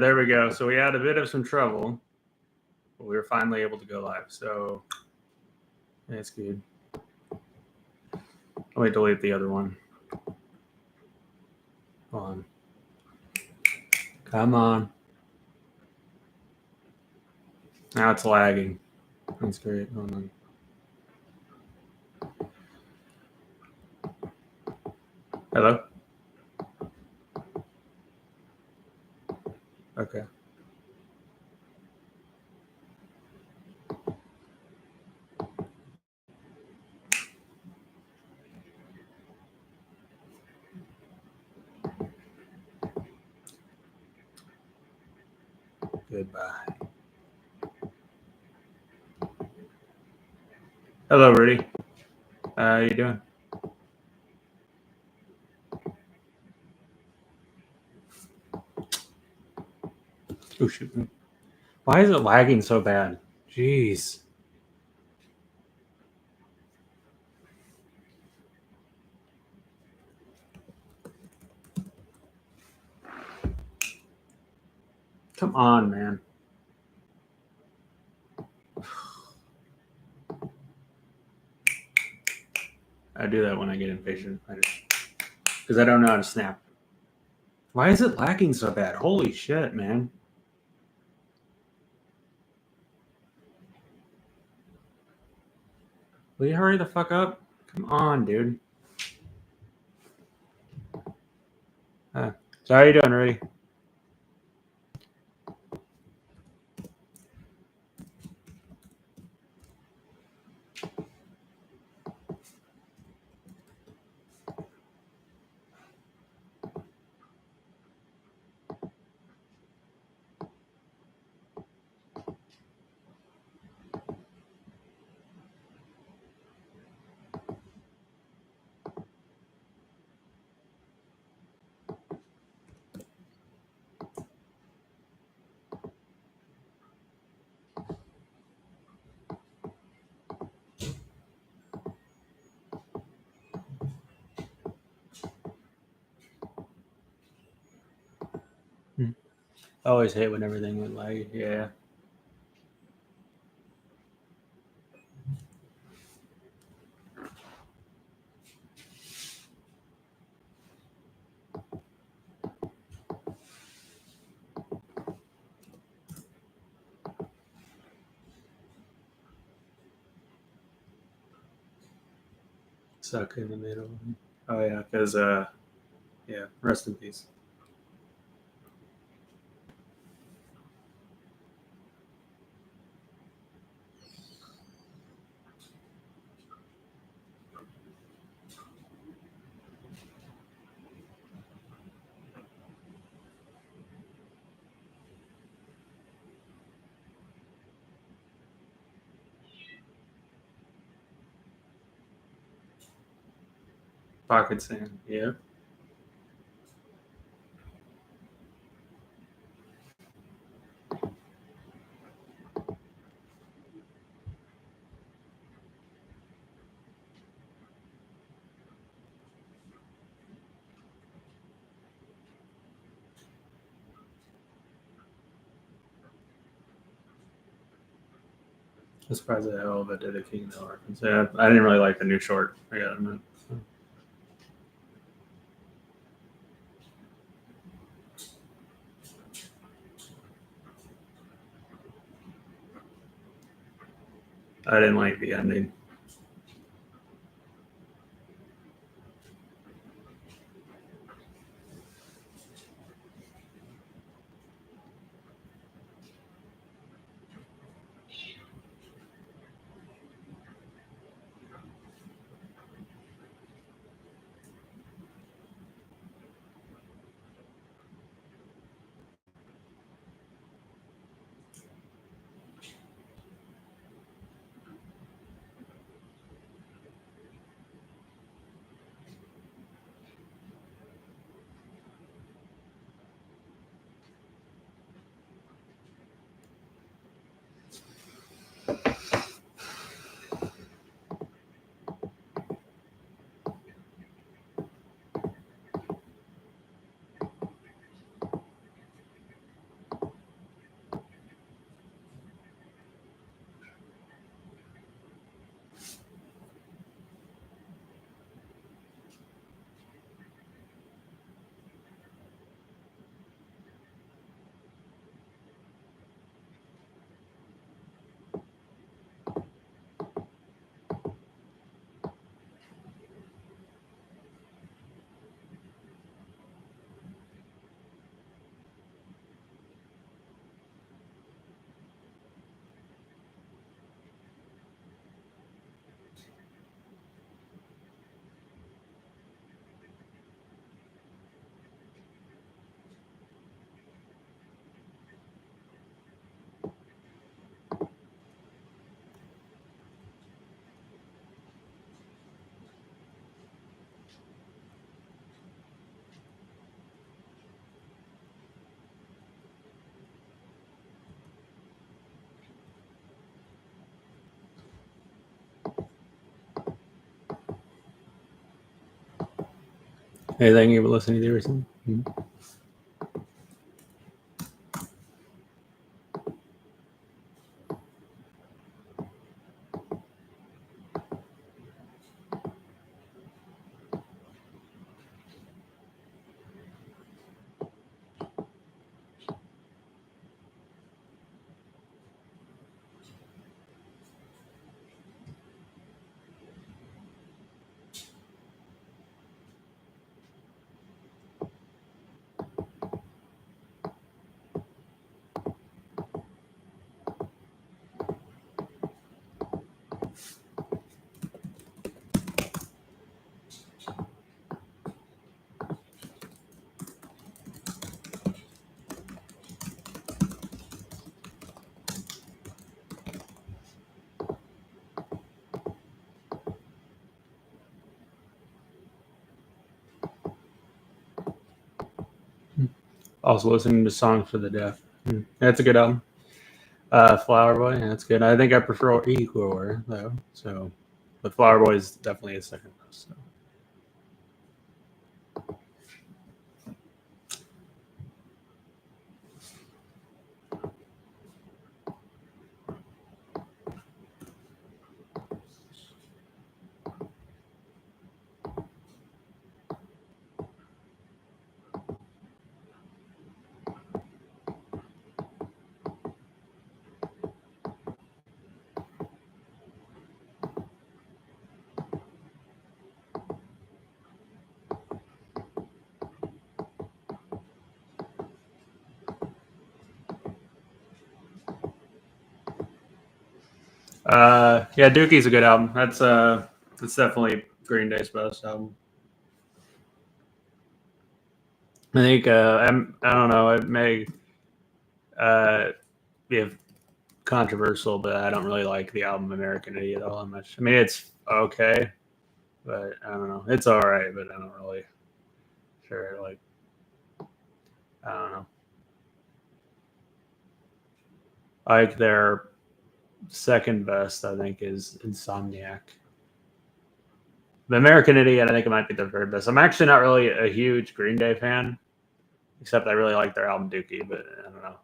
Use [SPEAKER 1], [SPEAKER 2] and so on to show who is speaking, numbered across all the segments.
[SPEAKER 1] there we go. So we had a bit of some trouble, but we were finally able to go live. So that's good. Let me delete the other one. Hold on. Come on. Now it's lagging. That's great. Hold on. Hello? Okay. Goodbye. Hello, Rudy. How you doing? Oh, shoot. Why is it lagging so bad? Jeez. Come on, man. I do that when I get impatient. Because I don't know how to snap. Why is it lagging so bad? Holy shit, man. Will you hurry the fuck up? Come on, dude. So how are you doing, Rudy? I always hate when everything went lag. Yeah. Suck in the middle. Oh yeah, because yeah, rest in peace. Pocket sand, yeah. I'm surprised the hell of it did a King of the Orphans. Yeah, I didn't really like the new short. I gotta admit. I didn't like the ending. Anything you've been listening to recently? Mm-hmm. Also listening to Songs for the Deaf. That's a good album. Flower Boy, that's good. I think I prefer Igor though. So, but Flower Boy is definitely a second best. So. Yeah, Dookie's a good album. That's definitely Green Day's best album. I think I don't know. It may be controversial, but I don't really like the album American Idiot all that much. I mean, it's okay, but I don't know. It's all right, but I don't really sure like. I don't know. Like their second best, I think, is Insomniac. The American Idiot, I think it might be their third best. I'm actually not really a huge Green Day fan, except I really like their album Dookie, but I don't know.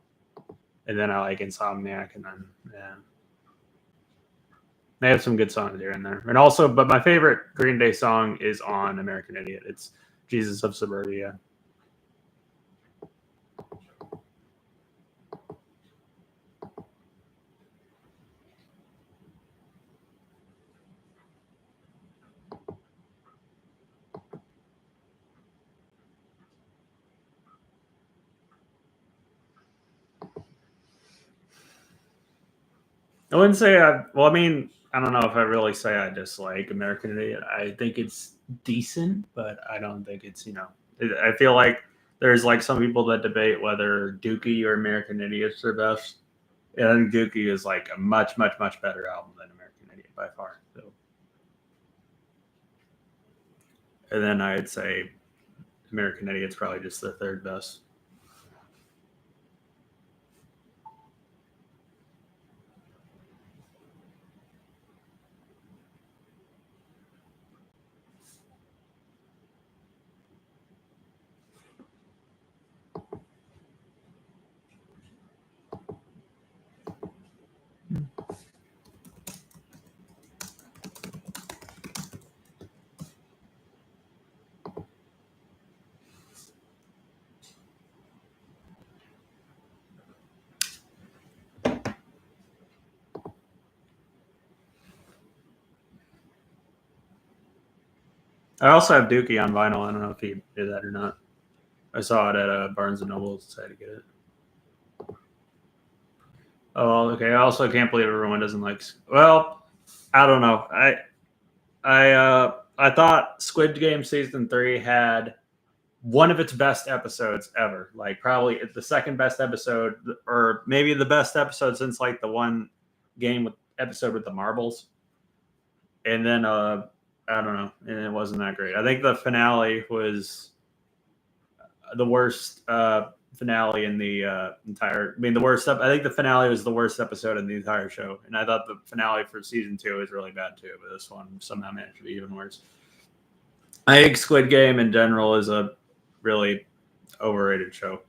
[SPEAKER 1] And then I like Insomniac, and then yeah, they have some good songs here and there. And also, but my favorite Green Day song is on American Idiot. It's Jesus of Suburbia. I wouldn't say I mean, I don't know if I really say I dislike American Idiot. I think it's decent, but I don't think it's, I feel like there's like some people that debate whether Dookie or American Idiot's their best. And I think Dookie is like a much, much, much better album than American Idiot by far. So. And then I'd say American Idiot's probably just the third best. I also have Dookie on vinyl. I don't know if he did that or not. I saw it at Barnes and Noble. Decided to get it. Oh, okay. I also can't believe everyone doesn't like. Well, I don't know. I thought Squid Game season 3 had one of its best episodes ever. Like probably the second best episode, or maybe the best episode since like the one game with episode with the marbles. And then I don't know, and it wasn't that great. I think the finale was the worst finale in the entire. I mean, the worst. I think the finale was the worst episode in the entire show, and I thought the finale for season 2 was really bad too. But this one somehow managed to be even worse. I think Squid Game in general is a really overrated show.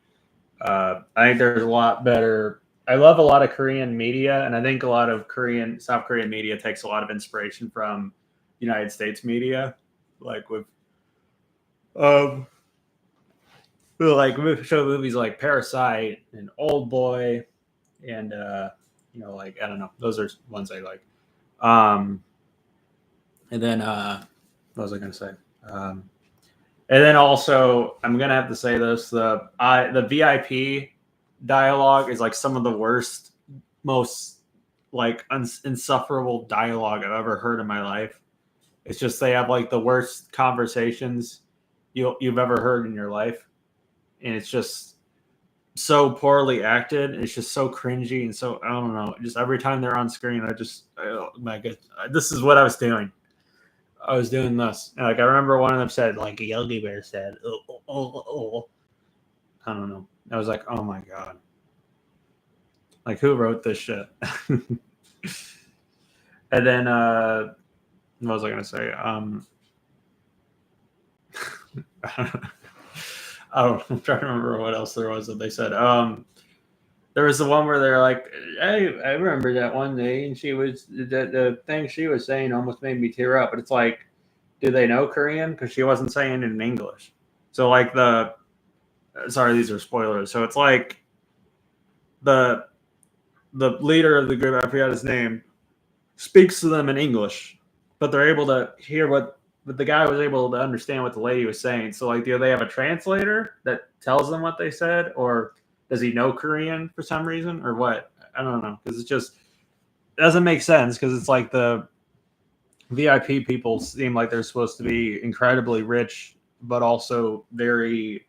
[SPEAKER 1] I think there's a lot better. I love a lot of Korean media, and I think a lot of South Korean media takes a lot of inspiration from United States media, like with um, show movies like Parasite and Old Boy, and like I don't know, those are ones I like. Um, and then what was I going to say? Um, and then also, I'm gonna have to say this: the VIP dialogue is like some of the worst, most like insufferable dialogue I've ever heard in my life. It's just they have like the worst conversations you've ever heard in your life, and it's just so poorly acted. It's just so cringy and so I don't know. Just every time they're on screen, oh my god, this is what I was doing. I was doing this. And, like I remember one of them said, like Yogi Bear said, oh. I don't know. I was like, oh my god. Like who wrote this shit? And then what was I gonna say? I'm trying to remember what else there was that they said. There was the one where they're like, hey, I remember that one day, and the thing she was saying almost made me tear up. But it's like, do they know Korean? Because she wasn't saying it in English. So like sorry, these are spoilers. So it's like the leader of the group, I forgot his name, speaks to them in English, but they're able to hear but the guy was able to understand what the lady was saying. So like, do they have a translator that tells them what they said, or does he know Korean for some reason, or what? I don't know, because it just doesn't make sense. Because it's like the VIP people seem like they're supposed to be incredibly rich, but also very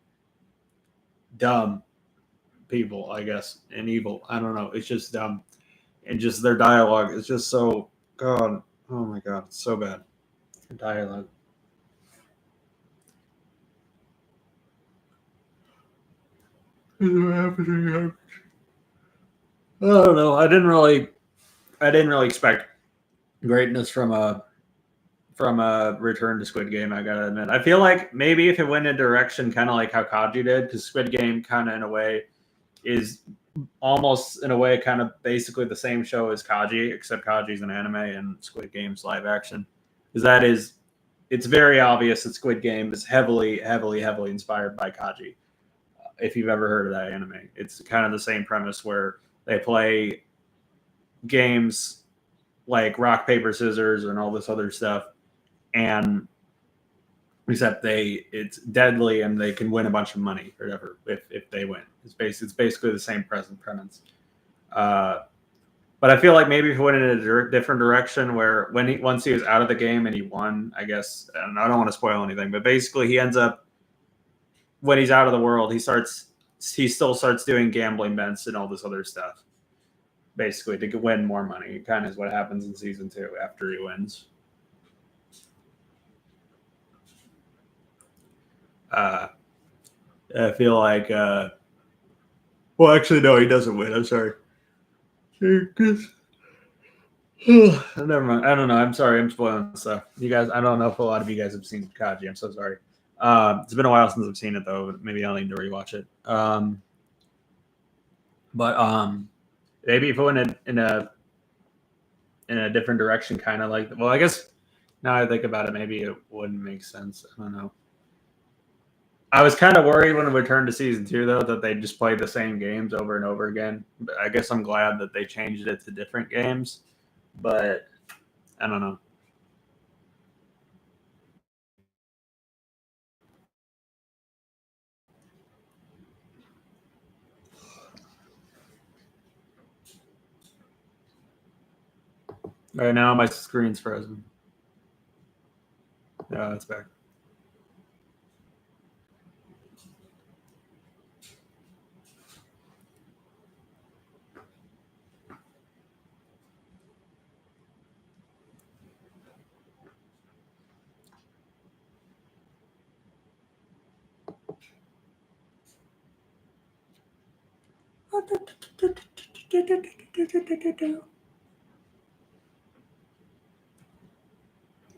[SPEAKER 1] dumb people, I guess, and evil. I don't know. It's just dumb, and just their dialogue is just so god. Oh my god, it's so bad. Their dialogue. I don't know. I didn't really expect greatness from a return to Squid Game. I gotta admit, I feel like maybe if it went in a direction kind of like how Kaji did, because Squid Game kind of in a way is almost in a way kind of basically the same show as Kaji, except Kaji's an anime and Squid Game's live action. Because it's very obvious that Squid Game is heavily inspired by Kaji. If you've ever heard of that anime, it's kind of the same premise where they play games like rock paper scissors and all this other stuff, and except it's deadly and they can win a bunch of money or whatever if they win. It's basically the same present premise. But I feel like maybe if he went in a different direction, where once he was out of the game and he won, I guess, and I don't want to spoil anything, but basically he ends up, when he's out of the world, he still starts doing gambling bets and all this other stuff, basically to win more money. It kind of is what happens in season 2 after he wins. I feel like, well, actually, no, he doesn't win. I'm sorry. Never mind. I don't know. I'm sorry. I'm spoiling stuff. You guys, I don't know if a lot of you guys have seen Kaji. I'm so sorry. It's been a while since I've seen it though. Maybe I'll need to rewatch it. But maybe if it went in a different direction, kind of like, well, I guess now I think about it, maybe it wouldn't make sense. I don't know. I was kind of worried when we returned to season 2, though, that they just played the same games over and over again. But I guess I'm glad that they changed it to different games. But I don't know. Right now, my screen's frozen. Yeah, it's back.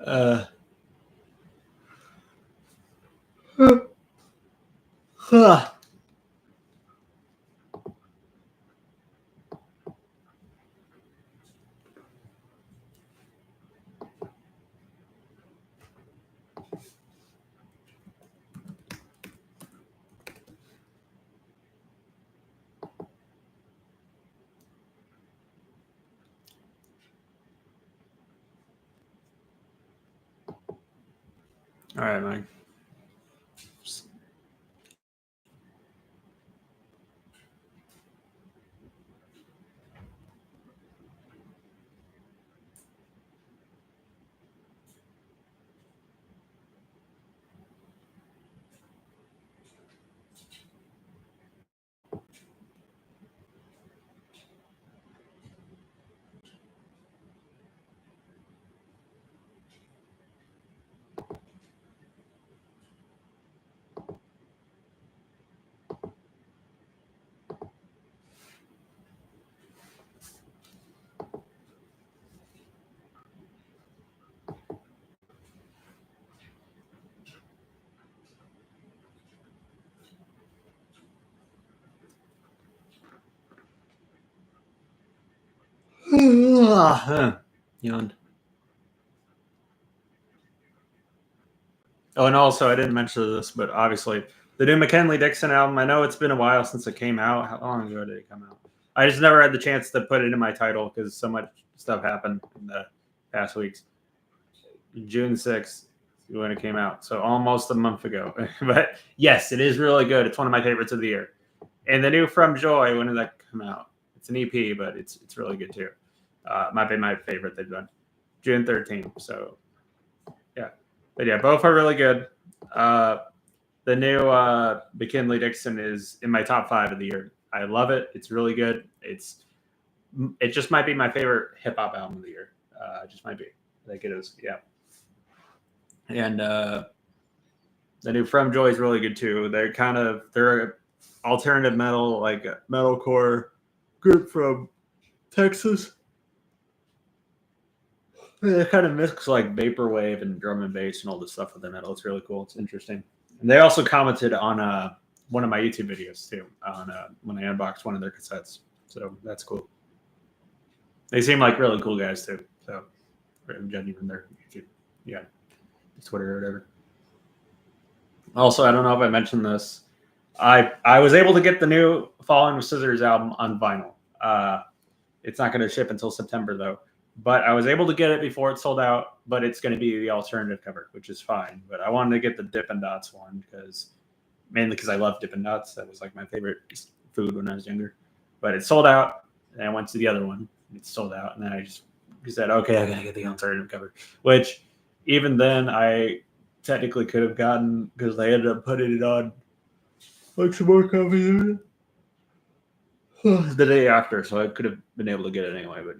[SPEAKER 1] Uh, All right, Mike. Yawned. Oh, and also I didn't mention this, but obviously the new McKinley Dixon album. I know it's been a while since it came out. How long ago did it come out? I just never had the chance to put it in my title because so much stuff happened in the past weeks. June 6th when it came out, so almost a month ago. But yes, it is really good. It's one of my favorites of the year. And the new Fromjoy, when did that come out? It's an EP, but it's really good too. Might be my favorite they've done. June 13th. So yeah, but yeah, both are really good. The new McKinley Dixon is in my top 5 of the year. I love it. It's really good. It just might be my favorite hip hop album of the year. It just might be. I think it is. Yeah. And the new Fromjoy is really good too. They're alternative metal, like a metalcore group from Texas. They kind of mix like vaporwave and drum and bass and all this stuff with the metal. It's really cool. It's interesting. And they also commented on one of my YouTube videos too, on when I unboxed one of their cassettes. So that's cool. They seem like really cool guys too. So I'm judging from their YouTube, yeah, Twitter or whatever. Also, I don't know if I mentioned this. I was able to get the new Falling with Scissors album on vinyl. It's not going to ship until September though. But I was able to get it before it sold out. But it's going to be the alternative cover, which is fine. But I wanted to get the Dippin' Dots one mainly because I love Dippin' Dots. That was like my favorite food when I was younger. But it sold out, and I went to the other one. It sold out, and then I just said, okay, I gotta get the alternative cover. Which even then I technically could have gotten because they ended up putting it on like some more copies the day after, so I could have been able to get it anyway. But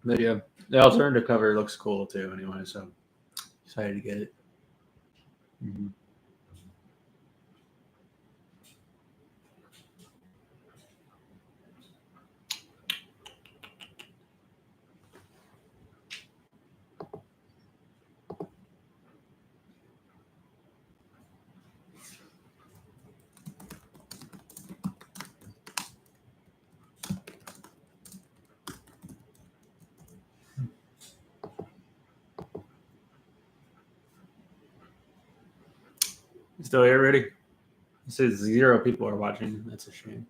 [SPEAKER 1] but yeah, the alternative cover looks cool too. Anyway, so excited to get it. Mm-hmm. Still here, ready? It says 0 people are watching. That's a shame.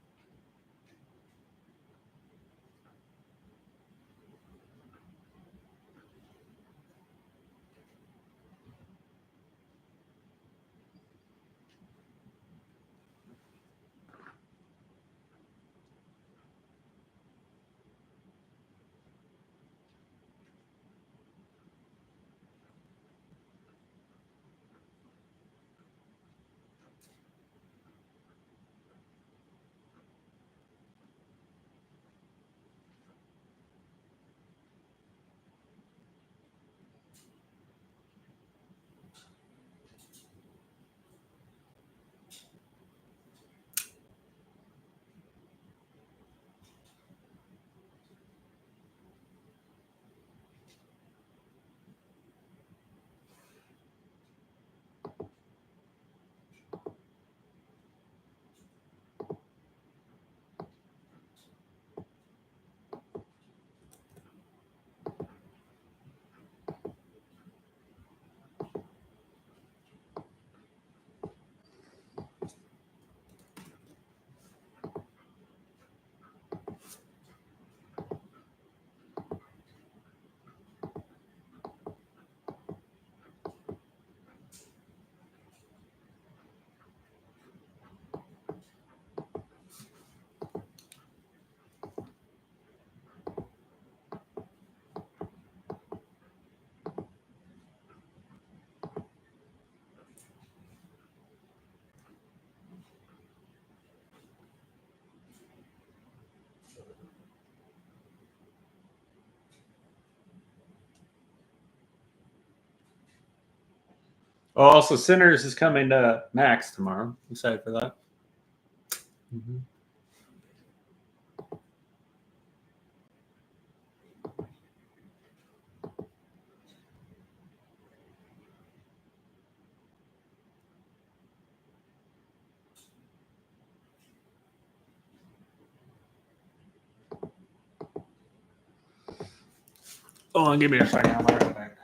[SPEAKER 1] Oh, also, Sinners is coming to Max tomorrow. Excited for that. Mm-hmm. Oh, give me a second. I'll be right back.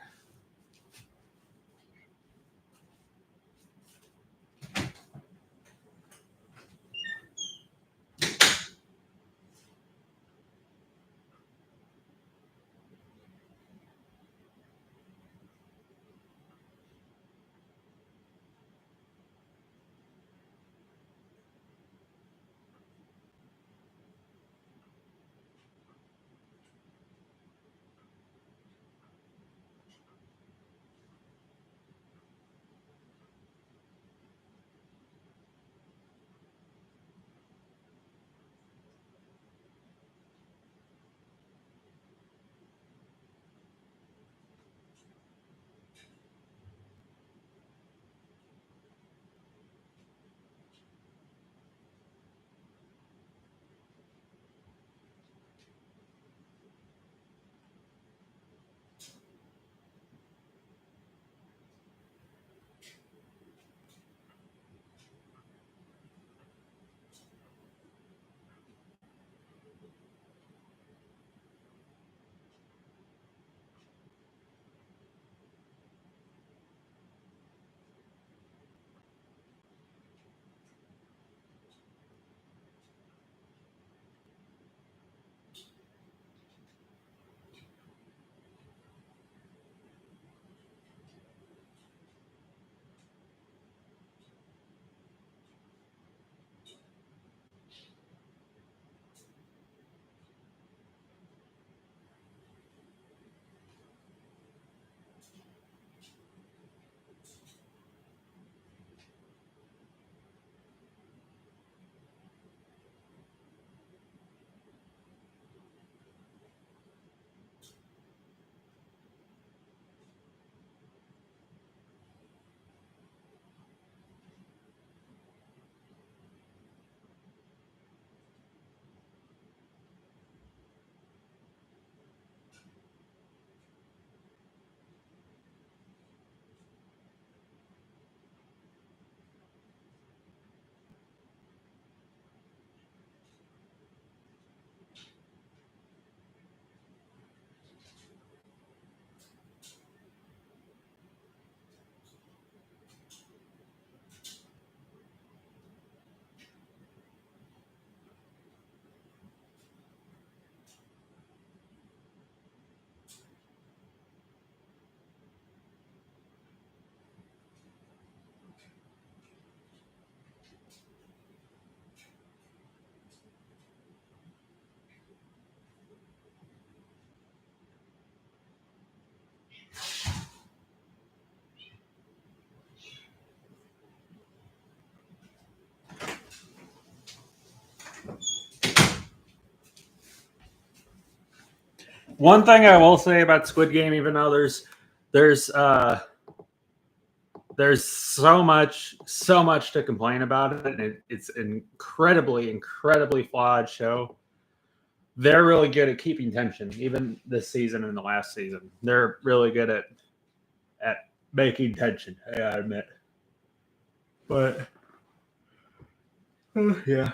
[SPEAKER 1] One thing I will say about Squid Game, even though there's so much to complain about it, and it's an incredibly flawed show. They're really good at keeping tension, even this season and the last season. They're really good at making tension. I gotta admit, but yeah.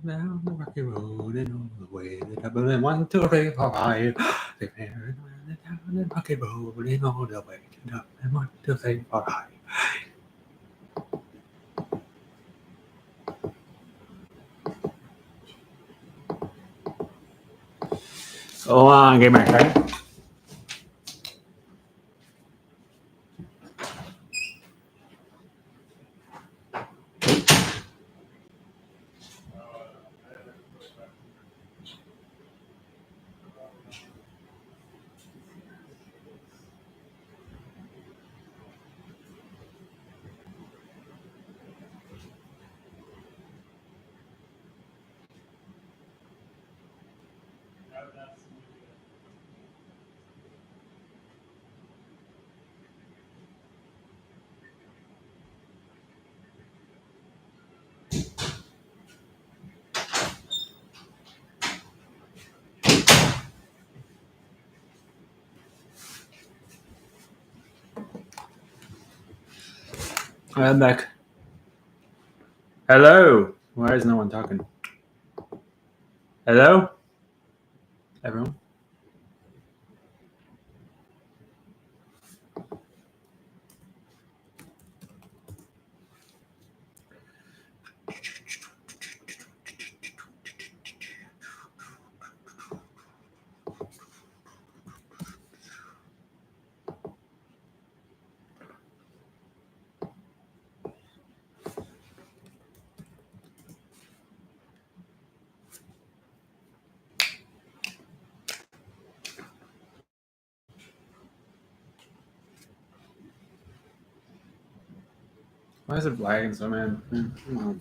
[SPEAKER 1] Down the rocky road and all the way that I believe 1, 2, 3, 4, 5. Down the rocky road and all the way to 1, 2, 3, 4, 5. Hold on, give me a second. I'm back. Hello. Why is no one talking? Hello, everyone. Why is it lagging so, man? Come on.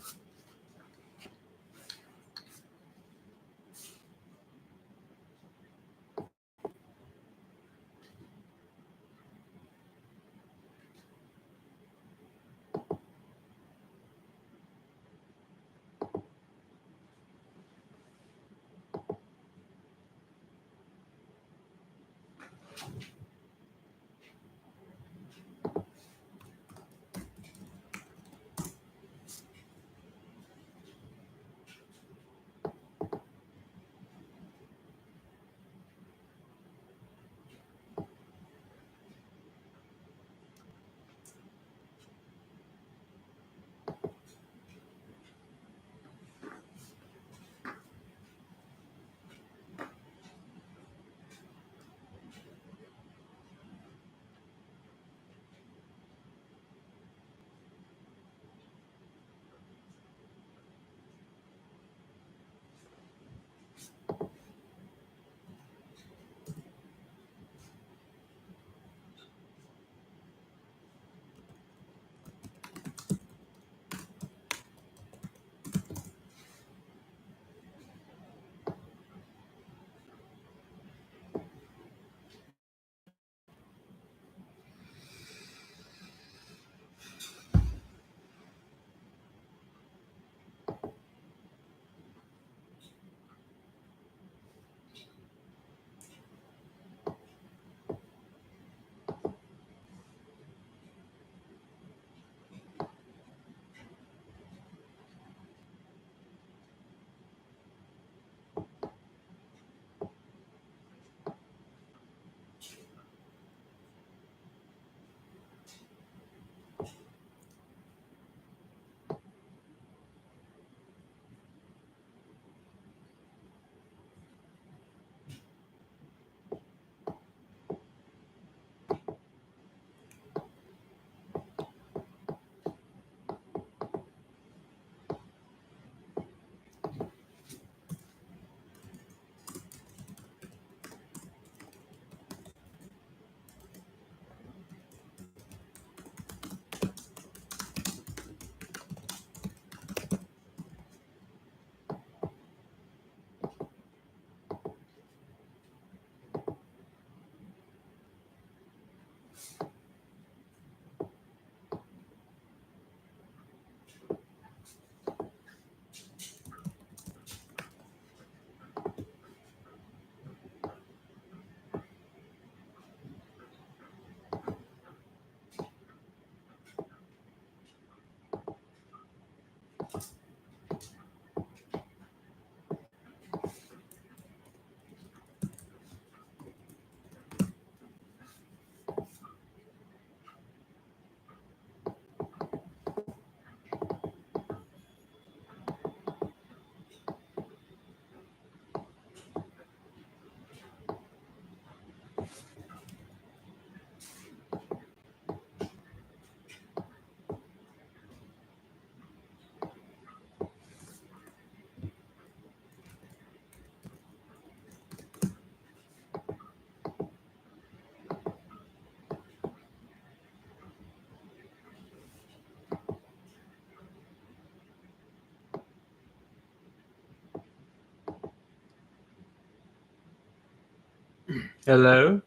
[SPEAKER 1] Hello.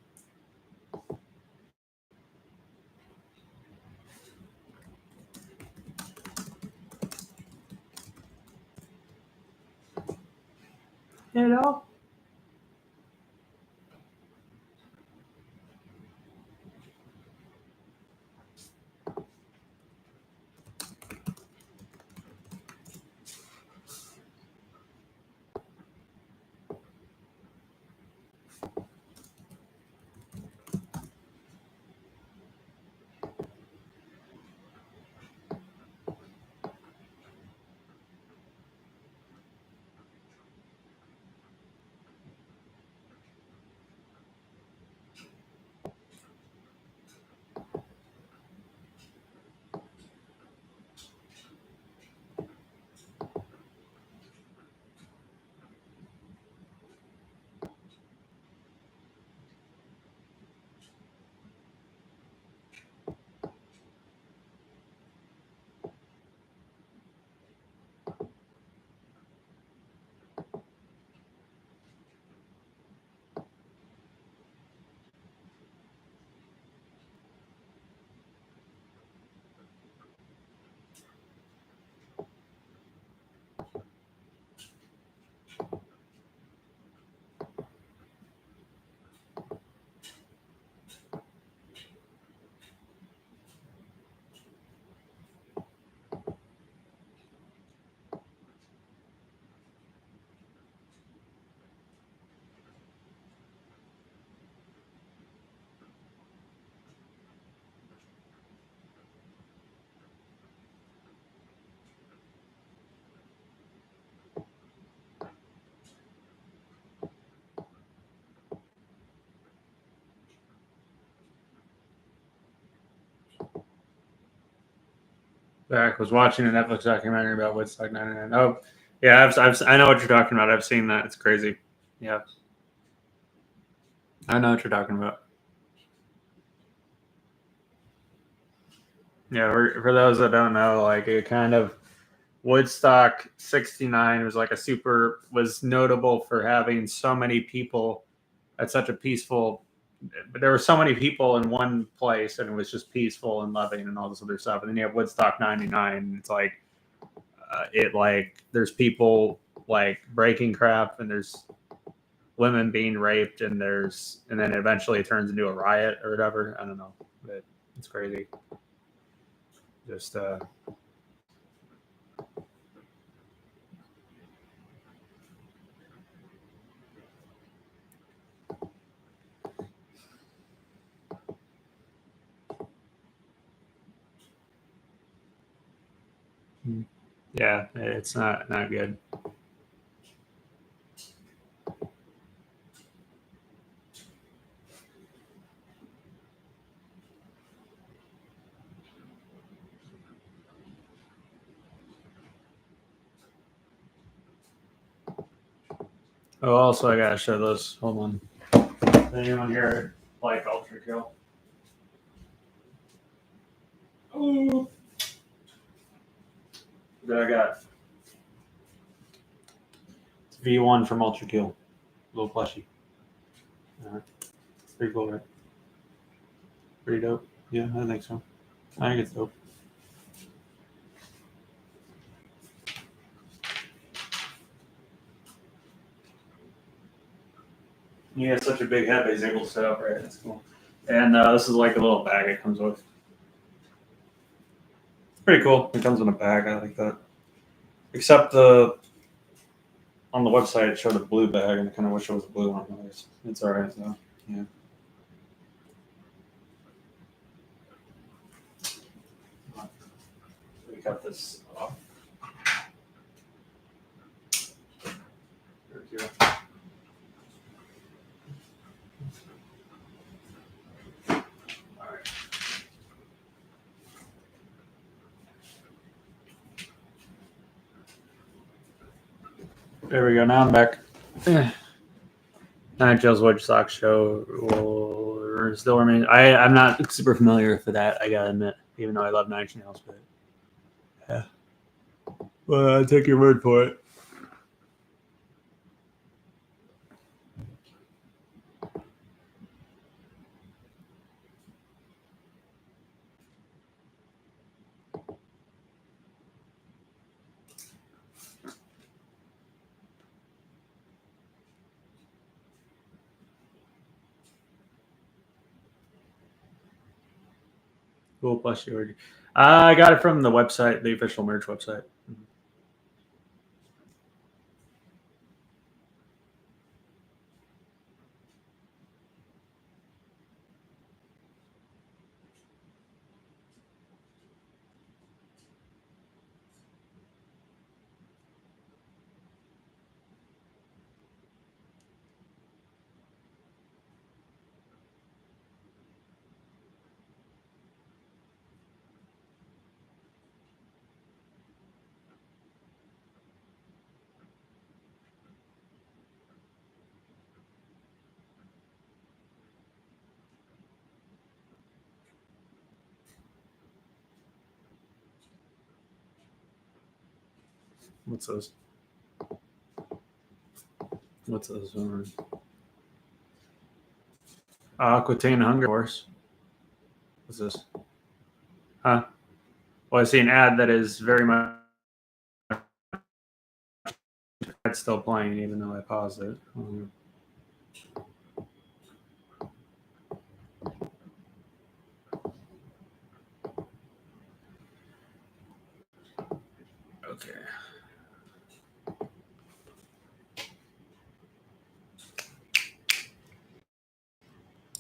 [SPEAKER 1] Hello. Back was watching a Netflix documentary about Woodstock '99. Oh, yeah, I know what you're talking about. I've seen that. It's crazy. Yeah, I know what you're talking about. Yeah, for those that don't know, like it kind of Woodstock '69 was like was notable for having so many people at such a peaceful. There were so many people in one place, and it was just peaceful and loving and all this other stuff. And then you have Woodstock '99, and it's like there's people like breaking crap, and there's women being raped, and then eventually it turns into a riot or whatever. I don't know, but it's crazy. Just yeah, it's not good. Oh, also I gotta show those. Hold on. Does anyone here like Ultra Kill? Oh, that I got. It's V1 from Ultra Kill. Little plushie. Pretty cool, right? Pretty dope. Yeah, I think so. I think it's dope. He has such a big head that he's able to sit upright. That's cool. And this is like a little bag it comes with. Pretty cool. It comes in a bag. I like that. Except on the website it showed a blue bag, and I kind of wish it was a blue one. It's all right though. Yeah. We cut this off. There we go. All right. There we go. Now I'm back. Nine Tails Woodstock show will still remain. I'm not super familiar with that. I gotta admit, even though I love Nine Tails, but yeah. Well, I take your word for it. Cool plushie orgy. I got it from the website, the official merch website. What's those? What's those? Aquitaine Hunger Force. What's this? Huh? Well, I see an ad that is very much still playing, even though I paused it. Okay.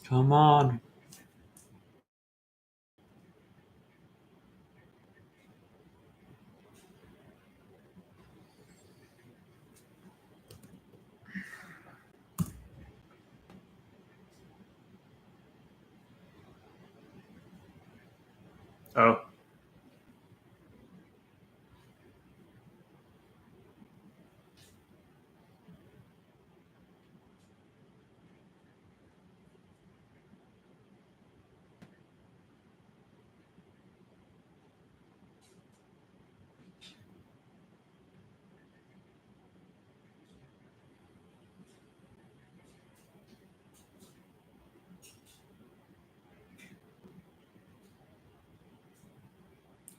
[SPEAKER 1] Come on. Oh.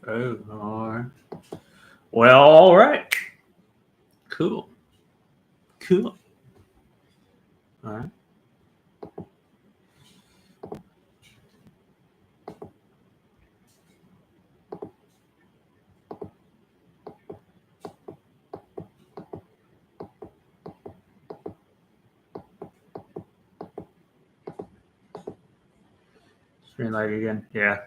[SPEAKER 1] Oh, all right. Well, all right. Cool. Cool. All right. Screen lag again. Yeah.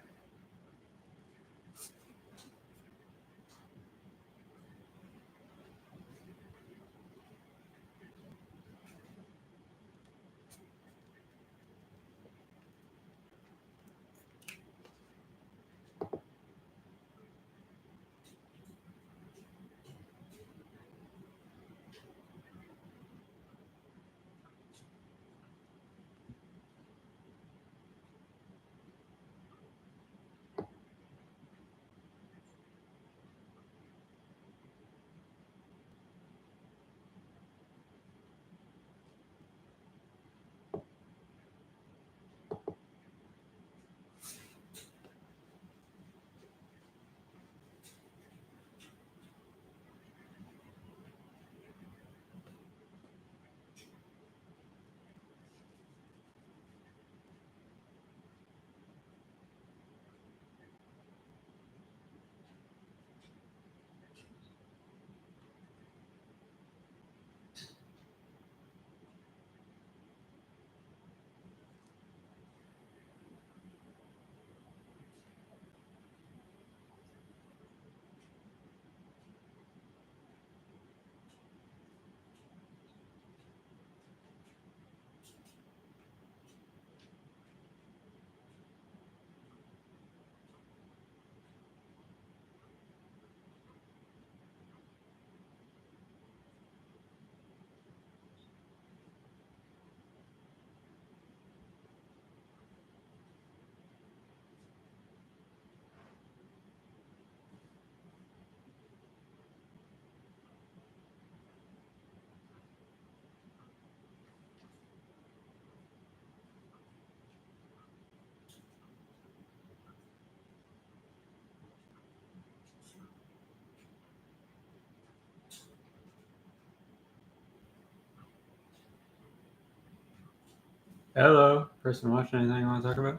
[SPEAKER 1] Hello. Person watching, anything you want to talk about?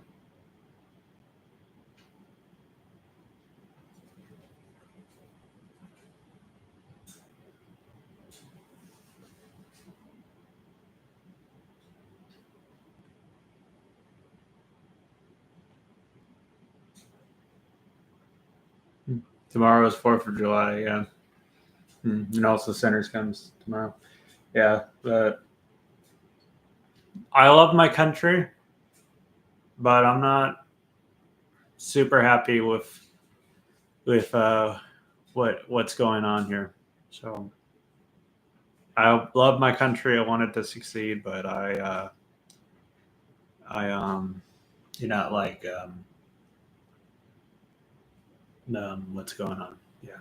[SPEAKER 1] Tomorrow is 4th of July, yeah. And also Sinners comes tomorrow. Yeah, but I love my country, but I'm not super happy with what's going on here. So I love my country. I want it to succeed, but I do not like what's going on. Yeah.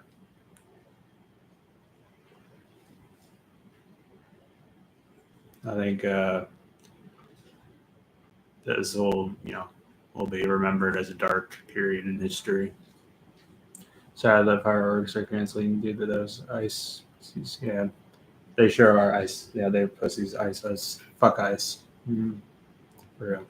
[SPEAKER 1] I think this will be remembered as a dark period in history. Sad that fireworks are canceling due to those ice. Yeah, they sure are ice. Yeah, they're pussies. Ice. Fuck ice. Mm-hmm. For real.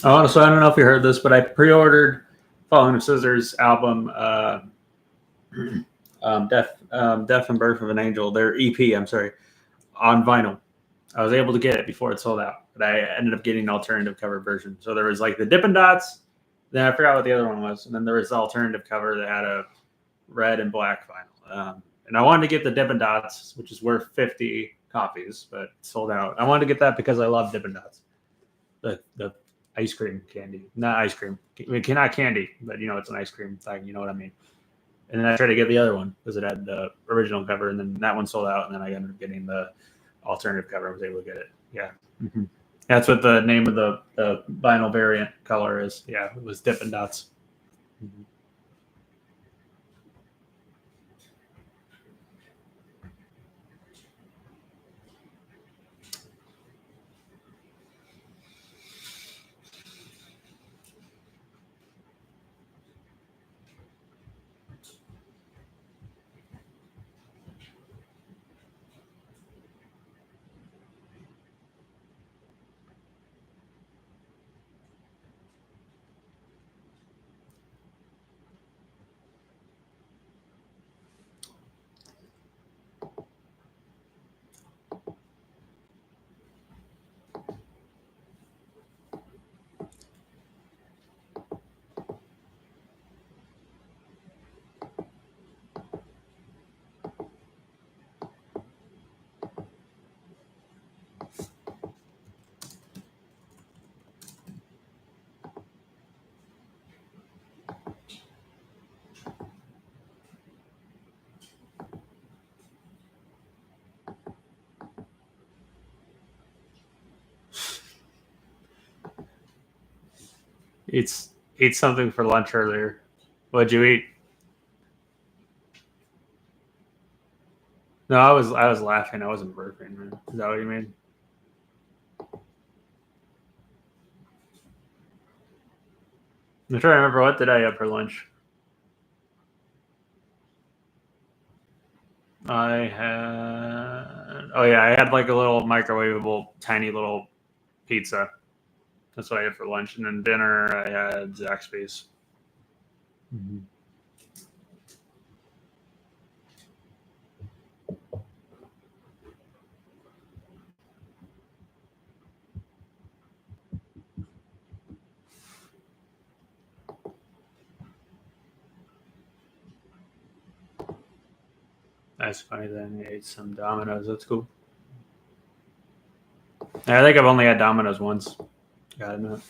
[SPEAKER 1] Oh, so I don't know if you heard this, but I pre-ordered Falling of Scissors album, Death and Birth of an Angel, their EP. I'm sorry, on vinyl. I was able to get it before it sold out, but I ended up getting an alternative cover version. So there was like the Dippin' Dots, then I forgot what the other one was, and then there was the alternative cover that had a red and black vinyl. And I wanted to get the Dippin' Dots, which is worth 50 copies, but sold out. I wanted to get that because I love Dippin' Dots, the ice cream candy, not ice cream, I mean, not candy, but it's an ice cream thing. You know what I mean? And then I tried to get the other one because it had the original cover, and then that one sold out, and then I ended up getting the alternative cover. I was able to get it. Yeah. Mm-hmm. That's what the name of the vinyl variant color is. Yeah, it was Dippin' Dots. Mm-hmm. Eats eat something for lunch earlier. What'd you eat? No, I was laughing. I wasn't burping, man. Is that what you mean? I'm trying to remember what did I have for lunch. I had I had like a little microwavable, tiny little pizza. That's what I had for lunch, and then dinner I had Zaxby's. Mm-hmm. That's funny. Then you ate some Domino's. That's cool. I think I've only had Domino's once. Got it.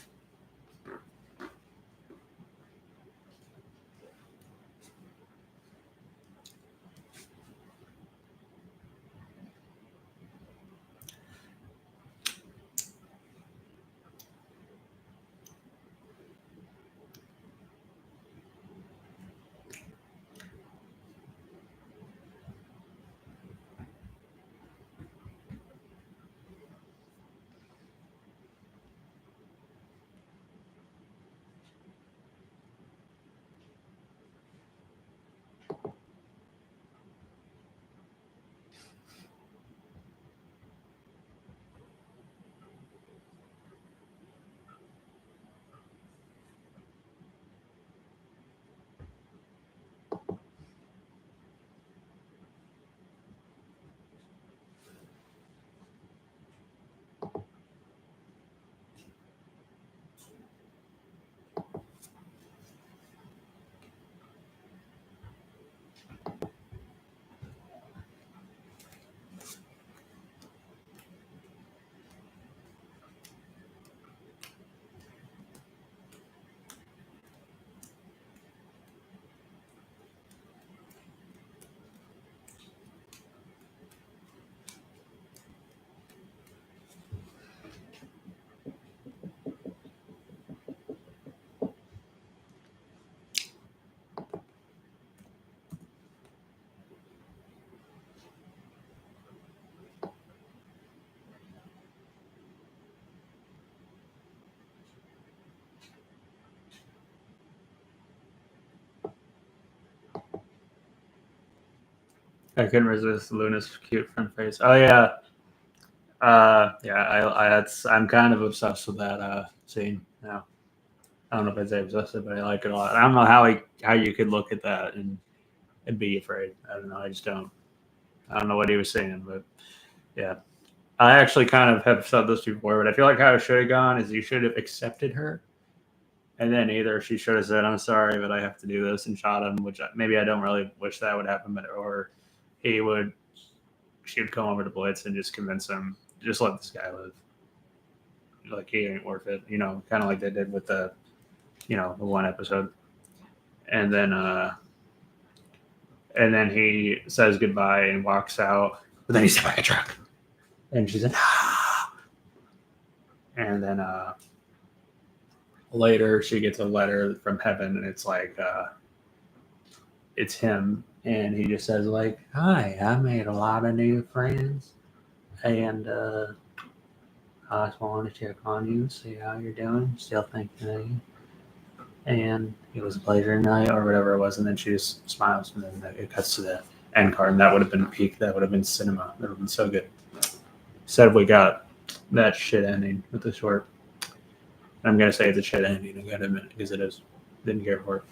[SPEAKER 1] I couldn't resist Luna's cute front face. Oh yeah, I'm kind of obsessed with that scene now. I don't know if I'd say obsessed, but I like it a lot. I don't know how you could look at that and be afraid. I don't know. I just don't. I don't know what he was saying, but yeah. I actually kind of have said this before, but I feel like how it should have gone is you should have accepted her, and then either she should have said, "I'm sorry, but I have to do this," and shot him, which maybe I don't really wish that would happen, but or he would, she would come over to Blitz and just convince him, just let this guy live. Like he ain't worth it, kind of like they did with the one episode, and then he says goodbye and walks out, but then he's in my truck, and she's like, ah! And then later she gets a letter from heaven, and it's like it's him, and he just says like, "Hi, I made a lot of new friends, and I just wanted to check on you, see how you're doing. Still thinking of you, and it was a pleasure tonight," or whatever it was, and then she just smiles, and then it cuts to the end card, and that would have been peak. That would have been cinema. That would have been so good. Instead, we got that shit ending with the short. I'm gonna say it's a shit ending. I gotta admit, because it is. Didn't care for it.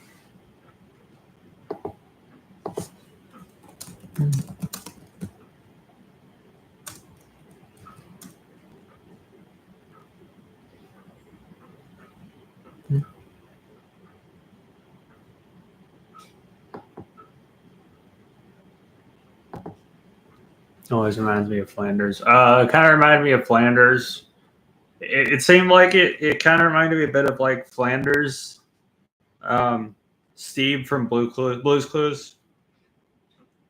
[SPEAKER 1] Always reminds me of Flanders. It kind of reminded me of Flanders. It seemed like it kind of reminded me a bit of like Flanders. Steve from Blue's Clues,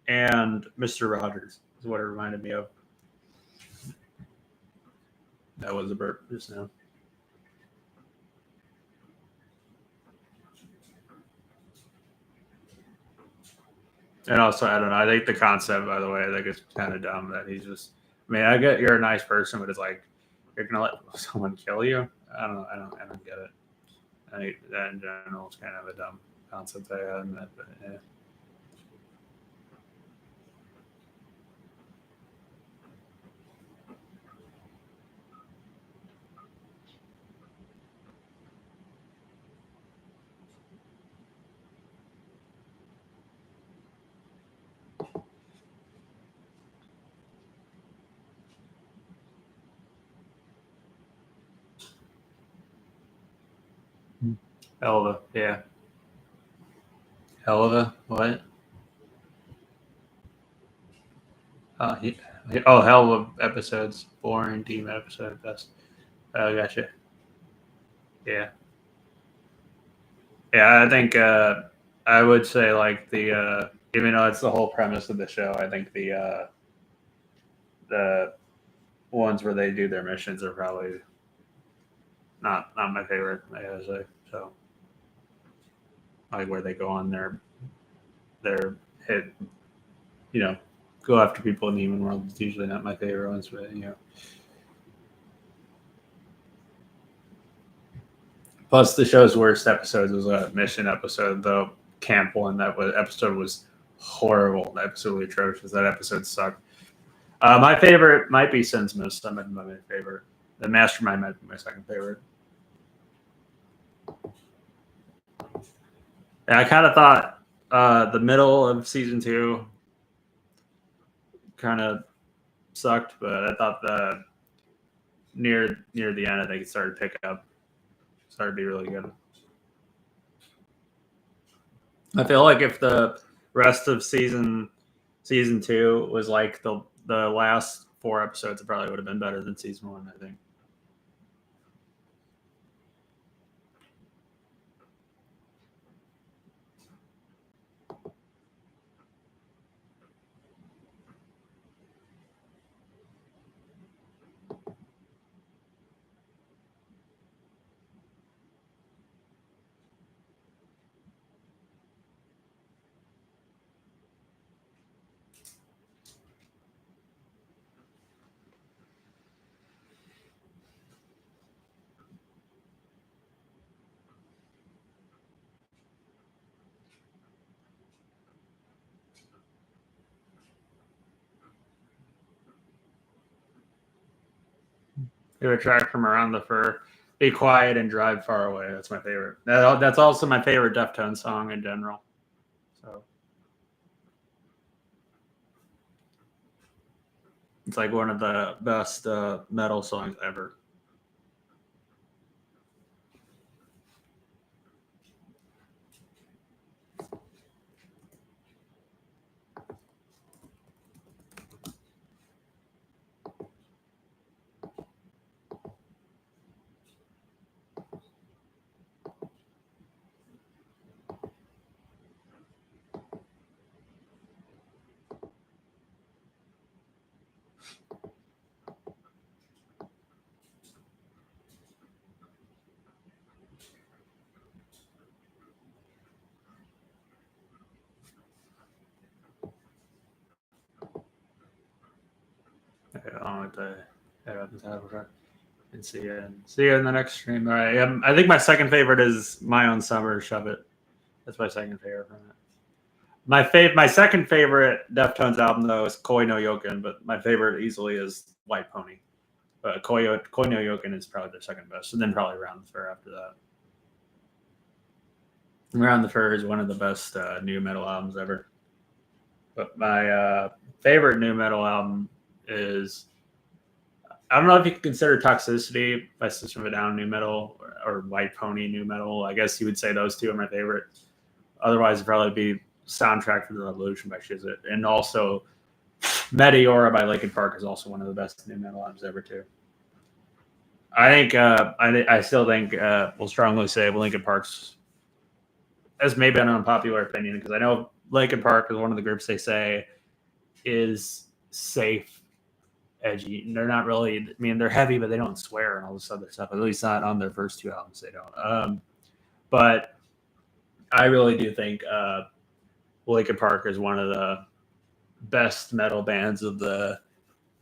[SPEAKER 1] and Mr. Rogers is what it reminded me of. That was a burp just now. And also, I don't know. I think the concept, by the way, I think it's kind of dumb that he's just. I mean, I get you're a nice person, but it's like you're gonna let someone kill you. I don't know. I don't get it. I think that in general is kind of a dumb concept. I admit, but yeah. Hell of a yeah. Hell of a what? Hell of episodes. Boring team episode. Best. Oh, gotcha. Yeah. Yeah, I think I would say like even though it's the whole premise of the show, I think the ones where they do their missions are probably not my favorite. I gotta say so. Like where they go on their hit, you know, go after people in the human world. It's usually not my favorite ones, but Plus, the show's worst episodes was a mission episode. The camp one episode was horrible. The episode was atrocious. That episode sucked. My favorite might be Sinsmith. That might be my favorite. The Mastermind might be my second favorite. And I kind of thought the middle of season 2 kind of sucked, but I thought the near the end, I think it started to pick up. Started to be really good. I feel like if the rest of season 2 was like the last 4 episodes, it probably would have been better than season 1. I think. It would track from around the fur. Be quiet and drive far away. That's my favorite. That's also my favorite Deftones song in general. So it's like one of the best metal songs ever. I want to head up and and see you in the next stream. All right. I think my second favorite is My Own Summer. Shove It. That's my second favorite from it. My second favorite Deftones album though is Koi no Yoken, but my favorite easily is White Pony. But Koi no Yoken is probably their second best, and then probably Round the Fur after that. Round the Fur is one of the best new metal albums ever. But my favorite new metal album is, I don't know if you could consider Toxicity by System of a Down new metal or White Pony new metal. I guess you would say those two are my favorite. Otherwise, it'd probably be Soundtrack for the Revolution by Shizit. And also Meteora by Linkin Park is also one of the best new metal albums ever too. I think I still think we'll strongly say Linkin Park's, as maybe an unpopular opinion, because I know Linkin Park is one of the groups they say is safe, edgy. And they're not really, I mean, they're heavy, but they don't swear and all this other stuff. At least not on their first two albums, they don't. But I really do think Linkin Park is one of the best metal bands of the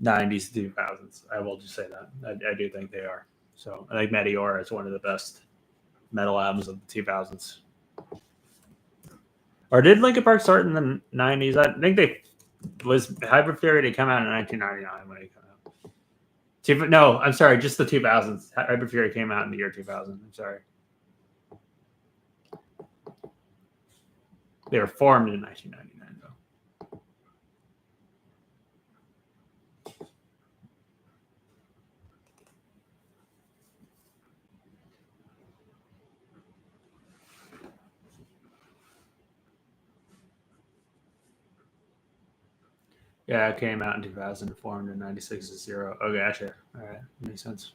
[SPEAKER 1] 90s to 2000s. I will just say that. I do think they are. So I think Meteora is one of the best metal albums of the 2000s. Or did Linkin Park start in the 90s? I think Hybrid Theory did come out in 1999 when it came out. No, I'm sorry, just the 2000s. Hybrid Theory came out in the year 2000. I'm sorry. They were formed in 1999, though. Yeah, it came out in 2000, formed in 96 is 0. Oh, gotcha. All right, makes sense.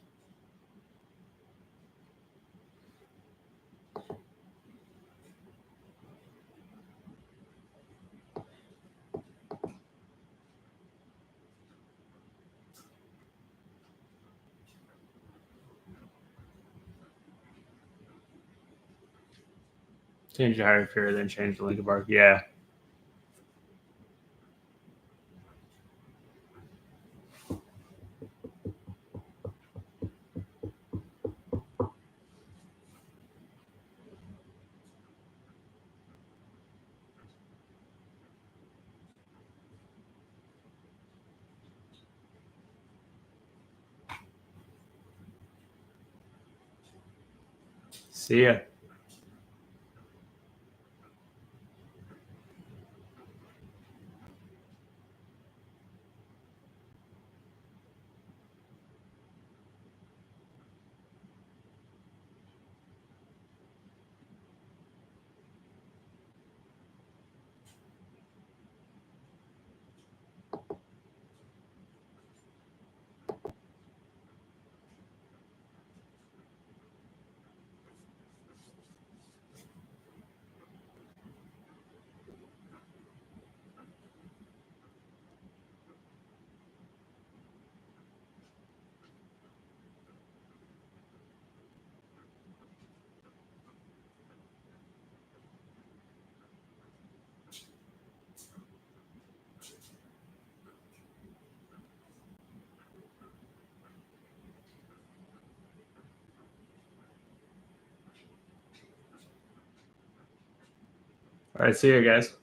[SPEAKER 1] Change the Hybrid Theory, then change the Linkin Park. Yeah. See ya. All right, see you guys.